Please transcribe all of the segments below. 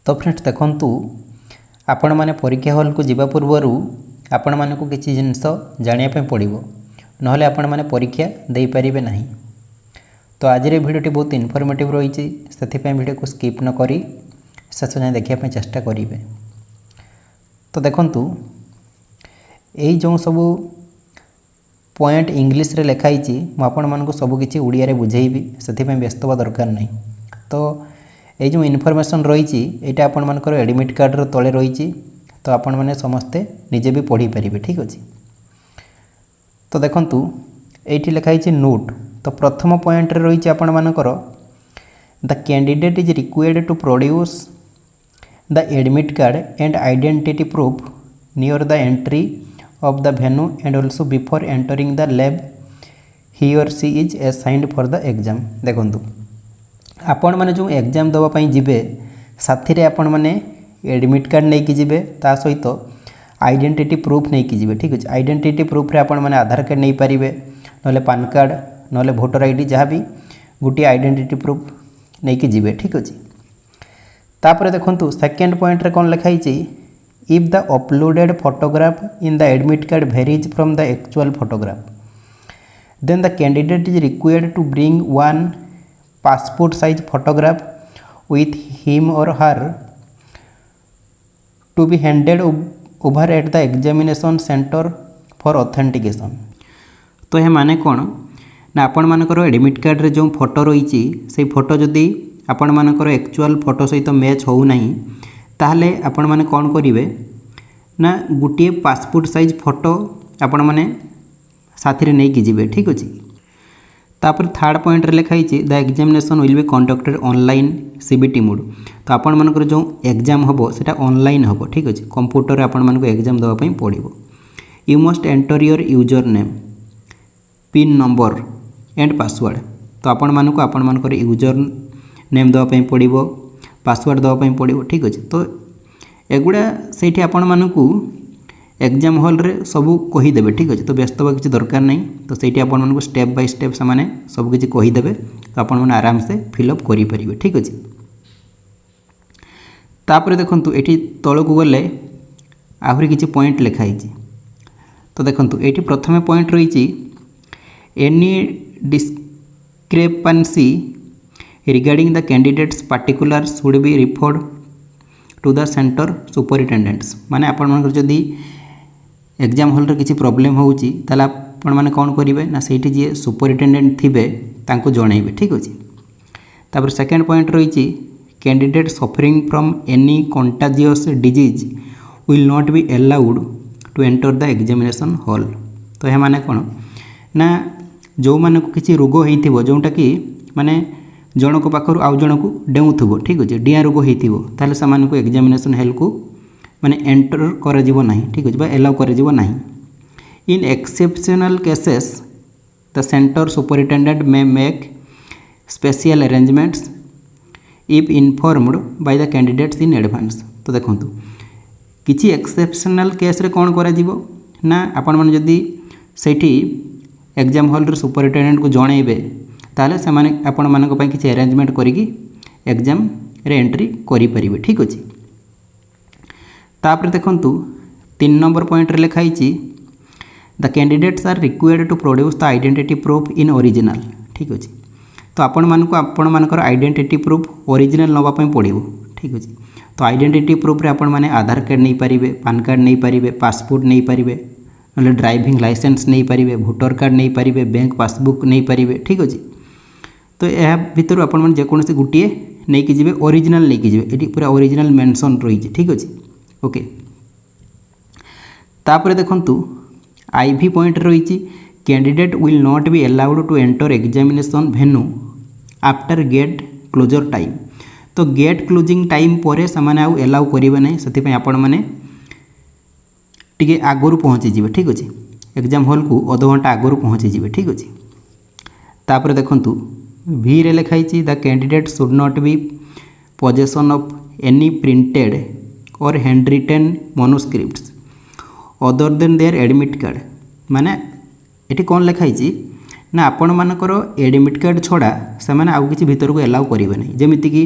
तो फ्रेंड्स देखंतु आपण माने परीक्षा हॉल को जीवा पूर्व आपण मानक किसी जिनस जानिया पे पड़िबो नहले आपण माने परीक्षा दे पारिबे नहीं। तो आज रे वीडियोटी बहुत इनफॉर्मेटिव रही से वीडियो को स्किप न करी शेष जाए देखा चेष्टा करेंगे। तो देखंतु यही जो सब पॉइंट इंग्लिश रे लिखाई मुझे आपको सबकि ओडिया बुझेबी से व्यस्त हवा दरकार नहीं। तो ये जो इनफॉरमेशन रही है आपण मानकर एडमिट कार्ड तले रही तो आपण मैंने समस्ते निजे भी पढ़ी पारे। ठीक अच्छे तो देखंतु ये लिखाई नोट। तो प्रथम पॉइंट रे रही आपण मानकर the candidate is required to produce the admit card and identity proof near the entry of the venue and also before entering the lab he or she is assigned for the exam. देखंतु आपण माने जो exam दवा पई जिबे साथी रे आपण माने एडमिट कार्ड नहीं कि जिबे ता सहित आइडेंटिटी प्रूफ नहीं कि जिबे। ठीक अछि आइडेंटिटी प्रूफ रे आपण माने आधार कार्ड नहीं पारिबे नले पान कार्ड नले वोटर आईडी जहाँ भी गोटे आइडेंटिटी प्रूफ नहीं कि जिबे। ठीक अछि तापर देखंतु सेकंड पॉइंट रे कोन लिखाई छि if the uploaded photograph in the admit card varies from the actual photograph then the candidate is required to bring one passport size photograph with him or her to be handed over at the examination center for authentication। तो यह माने कौन ना आपण मानकर admit card रे जो photo रही से फोटो जदि आपण मानकर एक्चुअल फोटो सहित मैच हो नहीं ताहले आपण माने कौन करिवे ना गोटे पासपोर्ट साइज फोटो आपण माने साथी रे नहीं कि जिवे। ठीक अछि तापर थर्ड पॉइंट रे लिखाई the examination will be conducted online CBT mode. तो आपण मानकर जो एग्जाम होबो सेटा ऑनलाइन होबो। ठीक अछि कंप्यूटर आपण मानको एग्जाम दवा पई पड़िबो। You must enter your user name PIN number and password. तो आपण मानकर यूजर नेम दवा पई पड़िबो पासवर्ड दवा पई पड़िबो। ठीक अछि तो एगुडा सेठी आपण मानको एग्जाम हॉल रे सबू कहीदेवे। ठीक अच्छे तो व्यस्त हवा किसी दरकार नहीं। तो सही आपको स्टेप बाय स्टेप से सबकि कहीदेवे तो आपने आराम से फिलअप करेंगे। ठीक अच्छे तापर देखूँ ये तौक गले आहरी किसी पॉइंट लिखाई। तो देखूँ ये प्रथम पॉइंट रही any discrepancy regarding the candidate's particulars would be referred to the centre superintendents. माने आपण जदि एग्जाम हॉल किसी प्रोब्लेम होउची ताला आपण माने कौन करेंगे ना सेठी जी सुपरिटेंडेंट थिबे तांको जणाइबे। ठीक अछि तापर सेकंड पॉइंट रही candidate suffering from any contagious disease will not be allowed to enter the examination hall. तो यह माने कौन ना जो माने किसी रोग होइथिबो जोंटा कि माने जनक पाखरु आउ जनक डेउथबो। ठीक अछि डिया रोग होइथिबो ताले समानको एग्जामिनेशन हॉल को माने एंटर कर जीवो नहीं। ठीक अछि बा एलाउ कर जीवो नहीं। इन exceptional cases the centre superintendent may make special arrangements if informed by the candidates in advance. तो देखंतु किछि एक्सेप्शनल केस रे कोन करा जीवो ना आपण माने जदी सेठी एग्जाम हॉल रे सुपरिटेंडेंट को जणाइबे ताले से माने आपण मानक पई किछि अरेंजमेंट करिकि एग्जाम रे एंट्री करि परिबे। ठीक अछि तापर देखंतु 3 नंबर पॉइंट रे लिखाई the candidates are required to produce the identity proof in original. ठीक अछि तो आपण मानकर आइडेंटिटी प्रूफ ओरिजिनल नवा पई पड़िबो। ठीक अछि तो आइडेंटिटी प्रूफ रे आपण माने आधार कार्ड नहीं पारिबे पान कार्ड नहीं पारिबे पासपोर्ट नहीं पारिबे नले ड्राइविंग लाइसेंस नहीं पारिबे वोटर कार्ड नहीं पारिबे बैंक पासबुक नहीं पारिबे। ठीक अछि तो यह भितर आपण माने जेकोनसी गुटिए नहीं कि जिवे ओरिजिनल नहीं कि जिवे एटी पूरा ओरिजिनल मेंशन रही। ठीक अछि ओके तापर देखंतु आईवी पॉइंट रही candidate will not be allowed to enter examination venue after gate closure time. तो गेट क्लोजिंग टाइम पर से एलाउ करेंगे ना से आपण मैंने टी आगुरी पहुँची जी। ठीक अच्छे एग्जाम हॉल को अध घंटा आगुरी पहुँची जी। ठीक अच्छे तापर देखंतु वी रे लिखाई the candidate should not be possession of any printed or hand written manuscripts other than their admit card. माने ये कौन लिखाई ना आपण मानकर एडमिट कार्ड छड़ा से आउ किसी भितर को एलाउ करेंगे ना जमीक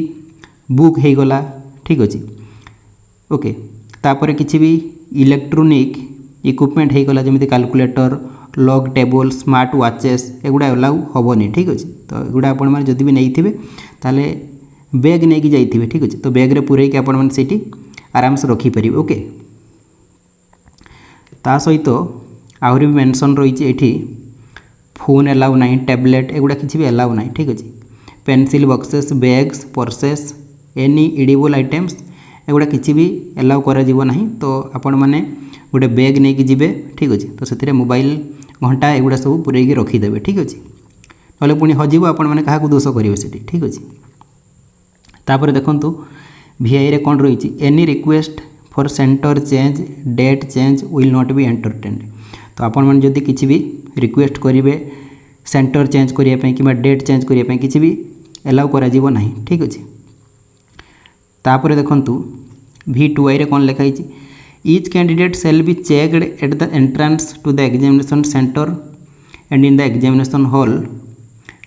बुक हो गला ठीक अच्छे ओके तापर किसी भी इलेक्ट्रोनिक इक्विपमेंट हो गला जमी calculator log table smart watches एगुड़ा अलाउ हेनी ठीक अच्छे तो एगुड़ा आपने जदि भी नहीं थे ताले बैग नहीं जाइए ठीक अच्छे तो बैग्रे पूरे आपड़ी आराम से रखिपारे ओके ता सहित आहरी भी मेंशन रही है फोन एलाउ ना टैबलेट एगुड़ा किसी भी एलाउ ना ठीक अच्छे pencil boxes bags purses any edible items एगुड़ा किसी भी एलाउ करा ना तो आपण मैंने गोटे बैग नहीं कि जीवे ठीक अच्छे तो से मोबाइल घंटा एगुड़ा सब पूरे रखीदे ठीक अच्छे ना पुणी हजिब आपण मैंने क्या दोष करेंगे से ठीक अच्छे तापर देखंतु VI रे कौन रही any request for centre change date change will not be entertained तो आपण मैंने जदि किसी भी रिक्वेस्ट करेंगे सेंटर चेंज करने कि डेट चेंज करने किसी भी एलाउ करा ना ठीक अच्छे तापर देखंतु V2I रे कौन लिखाई each candidate shall be checked at the entrance to the examination centre and in the examination hall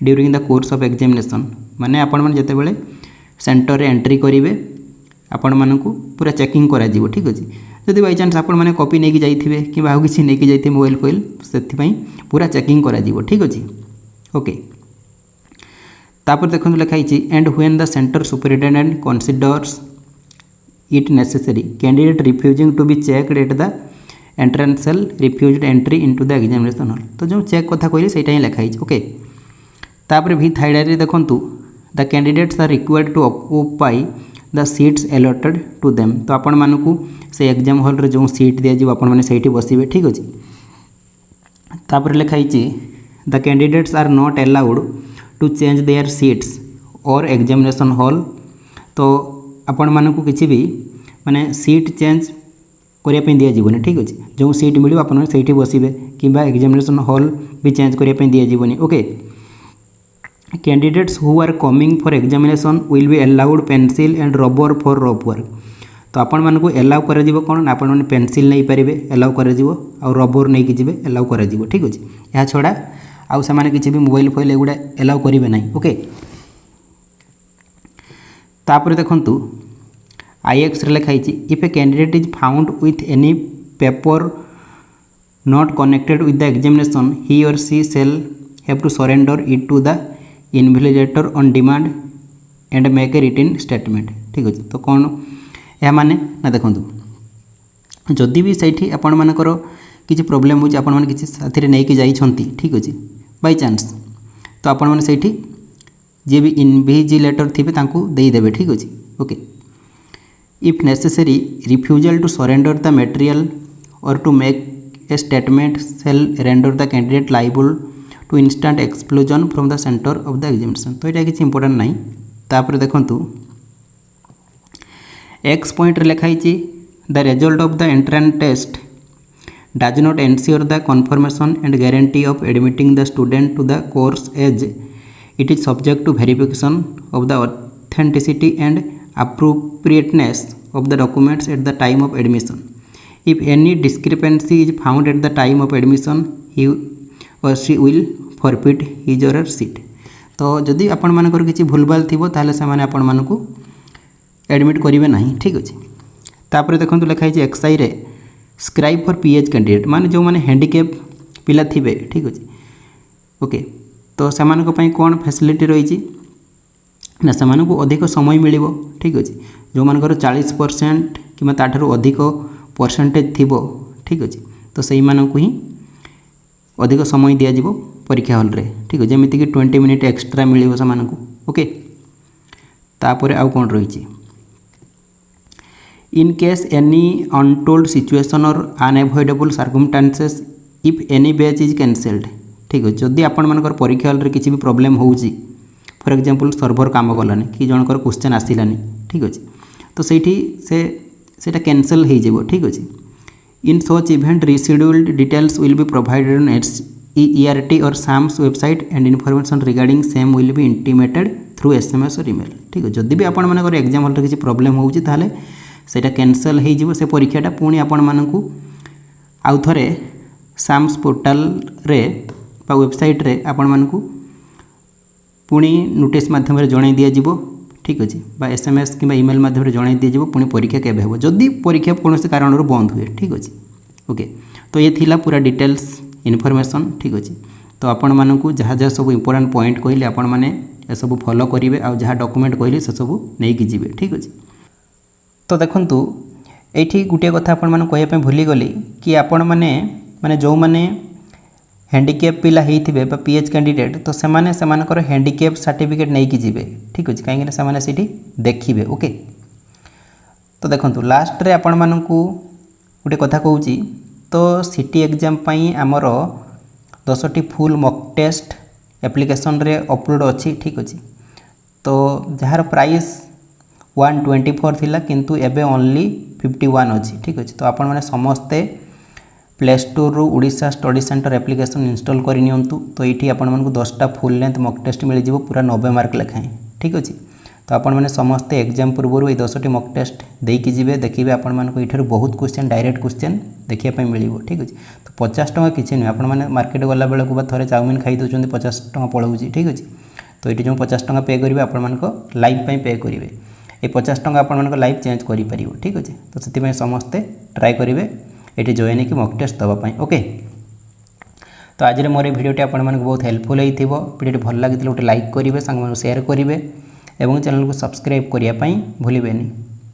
during the course of examination माने आपण मैंने जितेबाला सेंटर रे एंट्री करेंगे आपण मानकु पूरा चेकिंग करा जीवो ठीक अच्छे जदि बाई चान्स आपण मैंने कॉपी नहीं जाइए कि किसी नहीं जाइए मोबाइल फोइल से पूरा चेकिंग करा जीवो ठीक अच्छे ओके तापर देखो लिखाई and when the centre superintendent considers it necessary candidate refusing to be checked at the entrance shall refused entry into the examination hall तो जो चेक कथा कहली सेटा ही लिखाई ओके तापर V3 देखंतु the candidates are required to occupy the seats allotted to them तो आपण मानकु से एग्जाम हॉल रे जो सीट दिया जीव आपण माने सेठी बसिबे ठीक अछि तापर लिखाई the candidates are not allowed to change their seats और एग्जामिनेशन हॉल तो आपण मानकु किसी भी माने सीट चेंज करिया पे दिया जीवनी ठीक अछि जो सीट मिलियो आपण माने सेठी बसिबे किबा एग्जामिनेशन हॉल भी चेंज करिया पे दिया जीवनी okay candidates who are coming for examination will be allowed pencil and rubber for rough work तो आपण मानकु एलाउ करा जीवो कोन आपण माने पेंसिल नहीं पारिबे एलाउ करा जीवो आ रबर नहीं कि जीवे एलाउ करा जीवो ठीक अछि या छोड़ा आउ से माने किछि भी मोबाइल फोइल एगुडा एलाउ करिवे नहीं ओके तापर देखंतु IX रे लिखाई if a candidate is found with any paper not connected with the examination he or she shall have to surrender it to the invigilator on demand and make a written statement ठीक अच्छे तो कौन यह माने ना देखो जदि भी सही आपण मानकर किसी प्रोब्लेम हो आपण मैंने किसी साथी नहीं जाइछंती ठीक अच्छे बाय चांस तो आपण मैंने सही जी भी इनविजिलेटर थे देदेवे ठीक अच्छे okay if necessary refusal to surrender the material or to make a statement shall render the candidate liable to instant explosion from the centre of the examination तो यहाँ किसी इंपोर्टेंट नहीं तापर देखंतु एक्स पॉइंट लिखाई the result of the entrance test does not ensure the confirmation and guarantee of admitting the student to the course as it is subject to verification of the authenticity and appropriateness of the documents at the time of admission. If any discrepancy is found at the time of admission, he or she will forfeit his or her seat. तो जदि आपण मानकर किसी भूलभाल थिबो ताले से माने आपण मानकु एडमिट करिवे नाही ठीक अछि तापर देखंतु लिखाई छै एक्सआई रे स्क्राइब फॉर पीएच कैंडिडेट माने जो माने हैंडीकैप पिला थिबे ठीक अछि ओके तो से मानक पई कोन फैसिलिटी रही छी ना से अधिक समय मिल ठीक अच्छे जो मानकर 40% कि ताठू अधिक परसेंटेज थी ठीक अच्छे तो से ही अधिक समय दिज्व परीक्षा हॉल रे ठीक है जमीक कि 20 मिनिट एक्सट्रा मिल से ओके तापर आउ कौन रही in case any untold situation or unavoidable circumstances if any batch is cancelled ठीक है जदि आपण मानकर परीक्षा हॉल रे किसी भी प्रॉब्लम होउची फॉर एग्जांपल सर्वर काम कलानी कि जनकर क्वेश्चन आसिलानी ठीक अच्छे तो सेटा कैंसल हो जाए ठीक अच्छे in such event rescheduled details will be provided on ERT or SAM's website and information regarding same will be intimated through SMS or email ठीक है जदि भी आपण मानकर एग्जाम हॉल किसी प्रॉब्लम होउची ताले सेटा कैंसल हो जाए से परीक्षाटा पुणी आपण मानकु आउ थरे SAM's पोर्टाल रे वेबसाइट रे आपण मानकु पुणी नोटिस माध्यम जन दिज्व ठीक अच्छे SMS कि इमेल माध्यम जन दीजिए पुणी परीक्षा केबे हो जदि परीक्षा कौन कारण बंद हुए ठीक अच्छे ओके। तो ये थिला पूरा डिटेल्स इनफॉरमेशन ठीक अच्छे। तो आपण मानू जहाँ जहाँ सब इंपोर्टेंट पॉइंट कहली आपण मैंने सब फॉलो करेंगे आ जहाँ डॉक्यूमेंट कहली से सब नहीं जी ठीक अच्छे। तो देखंतु एठी गोटे कथा आपण माने कहया भूली गली कि आपण माने जो माने हैंडिकैप पिला होइथिबे बा पीएच कैंडिडेट तो सेमाने सेमानकर हैंडिकैप सर्टिफिकेट नहीं कि जिवे ठीक अच्छे कहीं सेमाने सीठी देखिबे ओके। तो देखंतु लास्ट रे आपण मानकू गोटे कथा कहूची तो सिटी एग्जाम पई हमर 10टी फुल मॉक टेस्ट एप्लिकेशन रे अपलोड अच्छी ठीक अच्छे। तो जार प्राइस 124 थिला किंतु एबे ओनली 51 अच्छी ठीक अच्छे। तो आपण माने समस्ते प्ले स्टोर रु Odisha study centre application install कर नियंतु। तो ये आपण मानकू 10टा फुल लेंथ मॉक टेस्ट मिल जिवो पूरा 90 मार्क लेखाएं ठीक अच्छे। तो आपण माने समस्ते एग्जाम पूर्व ये 10टी मॉक टेस्ट देकी जिवे देखिए आपण मानकू इठार बहुत क्वेश्चन डायरेक्ट क्वेश्चन देखिया पई मिलिवो ठीक अच्छे। तो 50 टଙ୍କା किसी नुह आपण माने मार्केट गला बेलू बा थोड़े चाउमिन खाई दौरान 50 टଙ୍କା पड़ोची ठीक अच्छे। तो ये जो 50 टଙ୍କା पे करेंगे आपण मानक लाइफ पे करेंगे ये 50 टଙ୍କା आपण मानक लाइफ चेंज कर पारिबो ठीक अच्छे। तो से समस्ते ट्राए करेंगे ये जॉइन कि मॉक टेस्ट दवापाई ओके। तो आज मोर भिडियोटी आपण मानक बहुत हेल्पफुल होइथिबो। भिडियोटी भल लागिथिले गोटे लाइक करेंगे सांग सेयार करेंगे और चैनल को सब्सक्राइब करने भूलें।